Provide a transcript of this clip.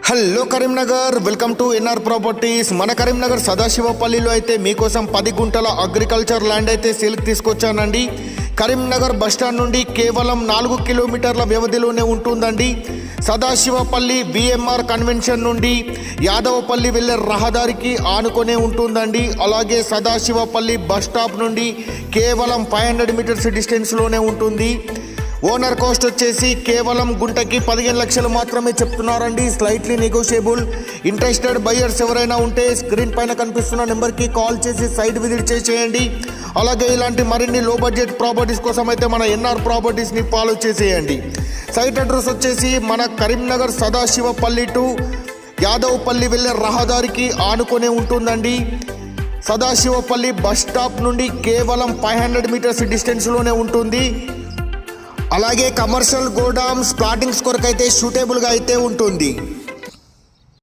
Hello Karimnagar, welcome to NR properties. మన కరీంనగర్ సదాశివపల్లిలో అయితే మీకోసం 10 గుంటల అగ్రికల్చర్ ల్యాండ్ అయితే సేల్కి తీసుకొచ్చానండి. కరీంనగర్ బస్టాండ్ నుండి కేవలం 4 కిలోమీటర్ల వ్యవధిలోనే ఉంటుందండి. సదాశివపల్లి విఎంఆర్ కన్వెన్షన్ నుండి యాదవపల్లి వెళ్ళే రహదారికి ఆనుకొనే ఉంటుందండి. అలాగే సదాశివపల్లి బస్ స్టాప్ నుండి కేవలం 500 మీటర్స్ డిస్టెన్స్లోనే ఉంటుంది. ఓనర్ కాస్ట్ వచ్చేసి కేవలం గుంటకి 15 లక్షలు మాత్రమే చెప్తున్నారండి. Slightly negotiable. ఇంట్రెస్టెడ్ బయ్యర్స్ ఎవరైనా ఉంటే స్క్రీన్ పైన కనిపిస్తున్న నెంబర్కి కాల్ చేసి సైట్ విజిట్ చేసేయండి. అలాగే ఇలాంటి మరిన్ని లో బడ్జెట్ ప్రాపర్టీస్ కోసం అయితే మన ఎన్ఆర్ ప్రాపర్టీస్ని ఫాలో చేసేయండి. సైట్ అడ్రస్ వచ్చేసి మన కరీంనగర్ సదాశివపల్లి టు యాదవపల్లి వెళ్ళే రహదారికి ఆనుకొనే ఉంటుందండి. సదాశివపల్లి బస్ స్టాప్ నుండి కేవలం 500 మీటర్స్ డిస్టెన్స్లోనే ఉంటుంది. అలాగే కమర్షియల్ గోడౌన్స్ ప్లాటింగ్స్ కొరకు అయితే సూటబుల్గా అయితే ఉంటుంది.